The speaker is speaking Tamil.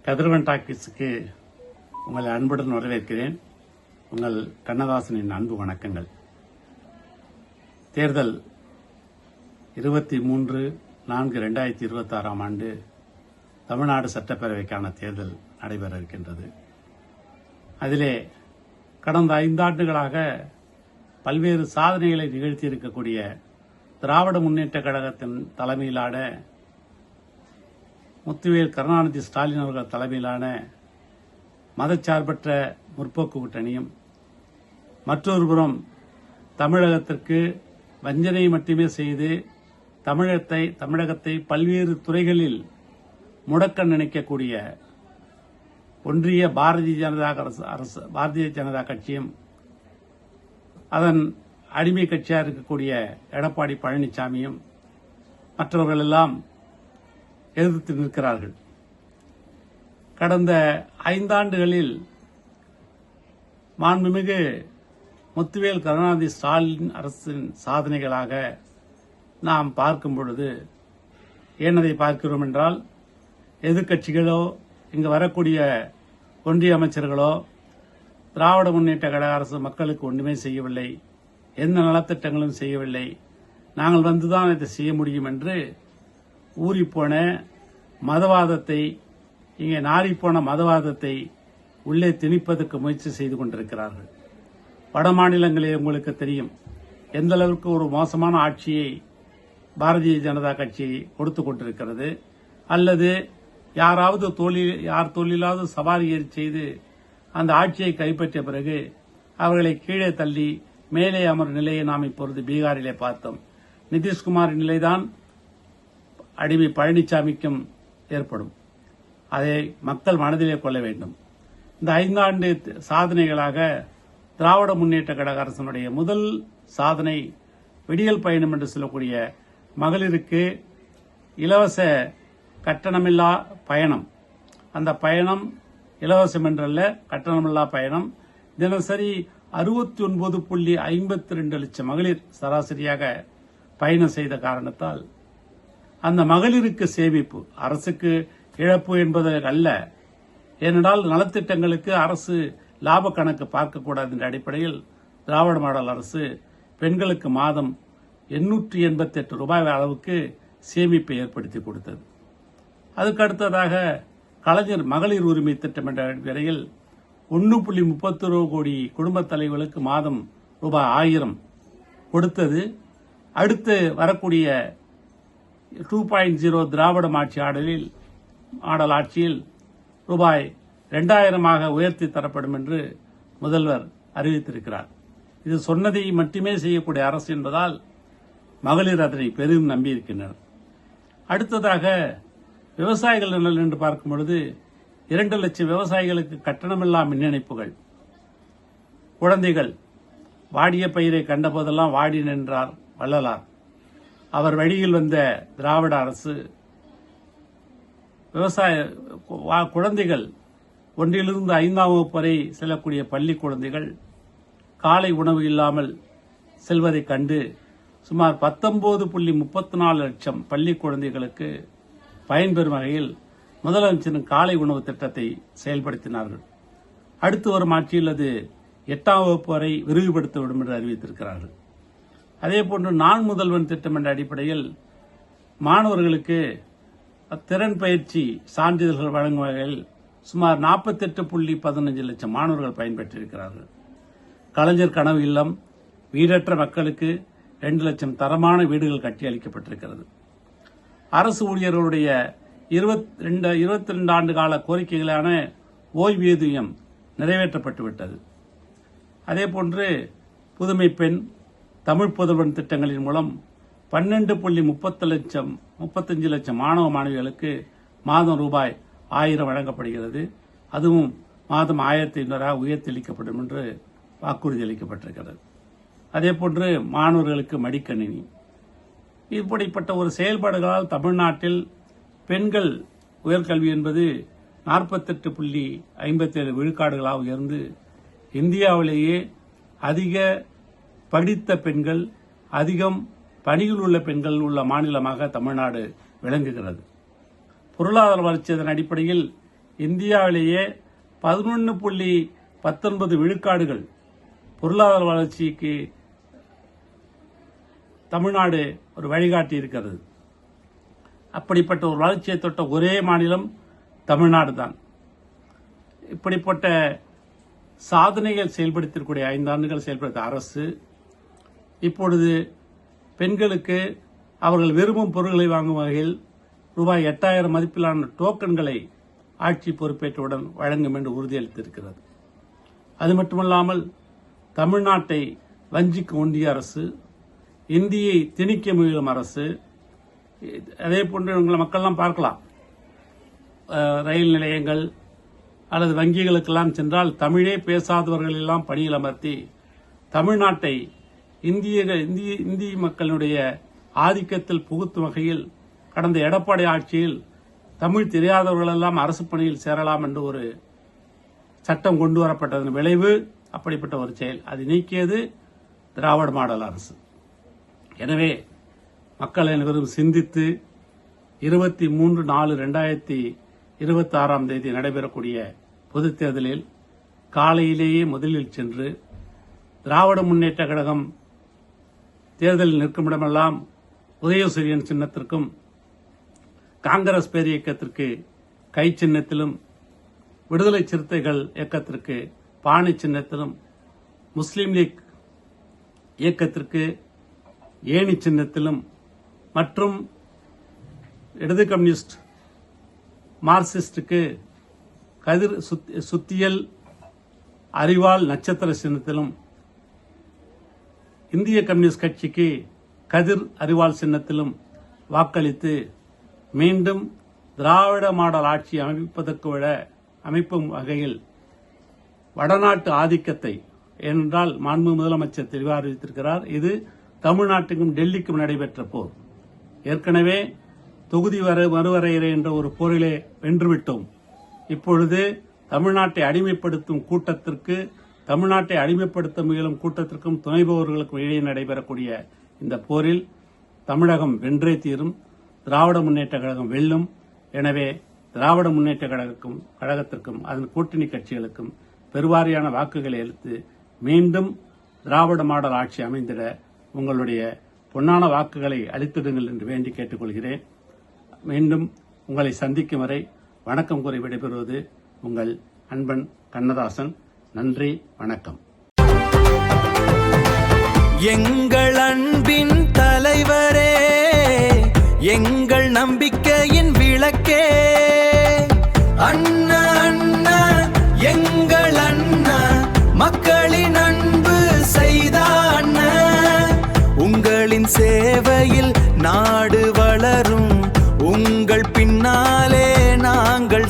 கதிரவன் டாக்கீஸுக்கு உங்களை அன்புடன் வரவேற்கிறேன். உங்கள் கண்ணதாசனின் அன்பு வணக்கங்கள். தேர்தல் 23/4/2026 ஆண்டு தமிழ்நாடு சட்டப்பேரவைக்கான தேர்தல் நடைபெற இருக்கின்றது. அதிலே கடந்த 5 ஆண்டுகளாக பல்வேறு சாதனைகளை நிகழ்த்தியிருக்கக்கூடிய திராவிட முன்னேற்ற கழகத்தின் தலைமையிலான முத்துவேல் கருணாநிதி ஸ்டாலின் அவர்கள் தலைமையிலான மதச்சார்பற்ற முற்போக்கு கூட்டணியும், மற்றொரு புறம் தமிழகத்திற்கு வஞ்சனை மட்டுமே செய்து தமிழகத்தை பல்வேறு துறைகளில் முடக்க நினைக்கக்கூடிய ஒன்றிய பாரதிய ஜனதா கட்சியும், அதன் அடிமை கட்சியாக இருக்கக்கூடிய எடப்பாடி பழனிசாமியும் மற்றவர்கள் எல்லாம் எதிர்த்து நிற்கிறார்கள். கடந்த 5 ஆண்டுகளில் மாண்புமிகு முத்துவேல் கருணாநிதி ஸ்டாலின் அரசின் சாதனைகளாக நாம் பார்க்கும் பொழுது ஏனதை பார்க்கிறோம் என்றால், எதிர்க்கட்சிகளோ இங்கு வரக்கூடிய ஒன்றிய அமைச்சர்களோ திராவிட முன்னேற்ற கழக அரசு மக்களுக்கு ஒன்றுமே செய்யவில்லை, எந்த நலத்திட்டங்களும் செய்யவில்லை, நாங்கள் வந்துதான் இதை செய்ய முடியும் என்று ஊறிப்போன மதவாதத்தை, இங்கே நாறிப்போன மதவாதத்தை உள்ளே திணிப்பதற்கு முயற்சி செய்து கொண்டிருக்கிறார்கள். வட மாநிலங்களில் உங்களுக்கு தெரியும் எந்த அளவுக்கு ஒரு மோசமான ஆட்சியை பாரதிய ஜனதா கட்சி கொடுத்து கொண்டிருக்கிறது. அல்லது யார் தொழிலாவது சவாரி ஏறி செய்து அந்த ஆட்சியை கைப்பற்றிய பிறகு அவர்களை கீழே தள்ளி மேலே அமர் நிலையை நாம் இப்பொழுது பீகாரிலே பார்த்தோம். நிதிஷ்குமாரின் நிலைதான் அடிமை பழனிசாமிக்கும் ஏற்படும். அதை மக்கள் மனதிலே கொள்ள வேண்டும். இந்த 5 ஆண்டு சாதனைகளாக திராவிட முன்னேற்ற கழக அரசினுடைய முதல் சாதனை விடியல் பயணம் என்று சொல்லக்கூடிய மகளிருக்கு இலவச கட்டணமில்லா பயணம். அந்த பயணம் இலவசம் என்றல்ல, கட்டணமில்லா பயணம். தினசரி 69.52 லட்சம் மகளிர் சராசரியாக பயணம் செய்த காரணத்தால் அந்த மகளிருக்கு சேமிப்பு, அரசுக்கு இழப்பு என்பது அல்ல. ஏனென்றால் நலத்திட்டங்களுக்கு அரசு லாப கணக்கு பார்க்கக்கூடாது என்ற அடிப்படையில் திராவிட மாடல் அரசு பெண்களுக்கு மாதம் 888 ரூபாய் அளவுக்கு சேமிப்பை ஏற்படுத்தி கொடுத்தது. அதுக்கு அடுத்ததாக கலைஞர் மகளிர் உரிமை திட்டம் என்ற அடிப்படையில் 1.32 கோடி குடும்பத் தலைவர்களுக்கு மாதம் ரூபாய் 1000 கொடுத்தது. அடுத்து வரக்கூடிய 2.0 திராவிட மாடல் ஆட்சியில் ரூபாய் 2000 உயர்த்தி தரப்படும் என்று முதல்வர் அறிவித்திருக்கிறார். இது சொன்னதை மட்டுமே செய்யக்கூடிய அரசு என்பதால் மகளிர் அதனை பெரிதும் நம்பியிருக்கின்றனர். அடுத்ததாக விவசாயிகள் நலன் என்று பார்க்கும் பொழுது 2 லட்சம் விவசாயிகளுக்கு கட்டணமில்லா மின் இணைப்புகள். குழந்தைகள் வாடிய பயிரை கண்டபோதெல்லாம் வாடி நின்றார் வள்ளலார். அவர் வழியில் வந்த திராவிட அரசு குழந்தைகள் 1லிருந்து 5ஆம் வகுப்பு வரை செல்லக்கூடிய பள்ளி குழந்தைகள் காலை உணவு இல்லாமல் செல்வதை கண்டு சுமார் 19.34 லட்சம் பள்ளி குழந்தைகளுக்கு பயன்பெறும் வகையில் முதலமைச்சரின் காலை உணவு திட்டத்தை செயல்படுத்தினார்கள். அடுத்து வரும் ஆட்சியில் அது 8ஆம் வகுப்பு வரை விரிவுபடுத்தப்படும் என்று அறிவித்திருக்கிறார்கள். அதேபோன்று நான் முதல்வன் திட்டம் என்ற அடிப்படையில் மாணவர்களுக்கு திறன் பயிற்சி சான்றிதழ்கள் வழங்கும் வகையில் சுமார் 48.15 லட்சம் மாணவர்கள் பயன்பெற்றிருக்கிறார்கள். கலைஞர் கனவு இல்லம், வீடற்ற மக்களுக்கு 2 லட்சம் தரமான வீடுகள் கட்டி அளிக்கப்பட்டிருக்கிறது. அரசு ஊழியர்களுடைய 22 ஆண்டு கால கோரிக்கைகளான ஓய்வூதியம் நிறைவேற்றப்பட்டுவிட்டது. அதேபோன்று புதுமை பெண், தமிழ் புதல்வன் திட்டங்களின் மூலம் 12.35 லட்சம் மாணவ மாணவிகளுக்கு மாதம் ரூபாய் 1000 வழங்கப்படுகிறது. அதுவும் மாதம் 1500 உயர்த்தி அளிக்கப்படும் என்று வாக்குறுதி அளிக்கப்பட்டிருக்கிறது. அதேபோன்று மாணவர்களுக்கு மடிக்கணினி. இப்படிப்பட்ட ஒரு செயல்பாடுகளால் தமிழ்நாட்டில் பெண்கள் உயர்கல்வி என்பது 48.57 விழுக்காடுகளாக உயர்ந்து இந்தியாவிலேயே அதிக படித்த பெண்கள், அதிகம் பணியில் உள்ள பெண்கள் உள்ள மாநிலமாக தமிழ்நாடு விளங்குகிறது. பொருளாதார வளர்ச்சி அதன் அடிப்படையில் இந்தியாவிலேயே 11.19 விழுக்காடுகள் பொருளாதார வளர்ச்சிக்கு தமிழ்நாடு ஒரு வழிகாட்டி இருக்கிறது. அப்படிப்பட்ட ஒரு வளர்ச்சியை தொட்ட ஒரே மாநிலம் தமிழ்நாடு தான். இப்படிப்பட்ட சாதனைகள் செயல்படுத்தக்கூடிய 5 ஆண்டுகள் செயல்படுத்த அரசு இப்பொழுது பெண்களுக்கு அவர்கள் விரும்பும் பொருட்களை வாங்கும் வகையில் ரூபாய் 8000 மதிப்பிலான டோக்கன்களை ஆட்சி பொறுப்பேற்றவுடன் வழங்கும் என்று உறுதியளித்திருக்கிறது. அது மட்டுமல்லாமல் தமிழ்நாட்டை வஞ்சிக்கும் ஒன்றிய அரசு, இந்தியை திணிக்க முயலும் அரசு, அதே போன்று உங்களை மக்கள்லாம் பார்க்கலாம், ரயில் நிலையங்கள் அல்லது வங்கிகளுக்கெல்லாம் சென்றால் தமிழே பேசாதவர்கள் எல்லாம் பணியில் அமர்த்தி தமிழ்நாட்டை இந்திய மக்களுடைய ஆதிக்கத்தில் புகுத்தும் வகையில் கடந்த எடப்பாடி ஆட்சியில் தமிழ் தெரியாதவர்களெல்லாம் அரசு பணியில் சேரலாம் என்று ஒரு சட்டம் கொண்டு வரப்பட்டதன் விளைவு அப்படிப்பட்ட ஒரு செயல். அதை நீக்கியது திராவிட மாடல் அரசு. எனவே மக்கள் அனைவரும் சிந்தித்து 23/4/2026 நடைபெறக்கூடிய பொதுத் தேர்தலில் காலையிலேயே முதலில் சென்று திராவிட முன்னேற்ற கழகம் தேர்தலில் நிற்குமிடமெல்லாம் உதயசூரியன் சின்னத்திற்கும், காங்கிரஸ் பேர் இயக்கத்திற்கு கை சின்னத்திலும், விடுதலை சிறுத்தைகள் இயக்கத்திற்கு பானை சின்னத்திலும், முஸ்லீம் லீக் இயக்கத்திற்கு ஏணி சின்னத்திலும் மற்றும் இடது கம்யூனிஸ்ட் மார்க்சிஸ்டுக்கு கதிர் சுத்தியல் அறிவால் நட்சத்திர சின்னத்திலும், இந்திய கம்யூனிஸ்ட் கட்சிக்கு கதிர் அறிவால் சின்னத்திலும் வாக்களித்து மீண்டும் திராவிட மாடல் ஆட்சி அமைப்பும் வகையில் வடநாட்டு ஆதிக்கத்தை, ஏனென்றால் மாண்பு முதலமைச்சர் தெளிவாக அறிவித்திருக்கிறார், இது தமிழ்நாட்டுக்கும் டெல்லிக்கும் நடைபெற்ற போர். ஏற்கனவே தொகுதி மறுவரையறை என்ற ஒரு போரிலே வென்றுவிட்டோம். இப்பொழுது தமிழ்நாட்டை அடிமைப்படுத்தும் கூட்டத்திற்கு, தமிழ்நாட்டை அடிமைப்படுத்த முயலும் கூட்டத்திற்கும் துணைபவர்களுக்கும் இடையே நடைபெறக்கூடிய இந்த போரில் தமிழகம் வென்றே தீரும், திராவிட முன்னேற்ற கழகம் வெல்லும். எனவே திராவிட முன்னேற்ற கழகத்திற்கும் அதன் கூட்டணி கட்சிகளுக்கும் பெருவாரியான வாக்குகளை அளித்து மீண்டும் திராவிட மாடல் ஆட்சி அமைந்திட உங்களுடைய பொன்னான வாக்குகளை அளித்திடுங்கள் என்று வேண்டி கேட்டுக்கொள்கிறேன். மீண்டும் உங்களை சந்திக்கும் வரை வணக்கம் கூறி விடைபெறுவது உங்கள் அன்பன் கண்ணதாசன். நன்றி, வணக்கம். எங்கள் அன்பின் தலைவரே, எங்கள் நம்பிக்கையின் விளக்கே, அண்ணா அண்ணா எங்கள் அண்ணா, மக்களின் அன்பு செய்த அண்ணா. உங்களின் சேவையில் நாடு வளரும், உங்கள் பின்னாலே நாங்கள்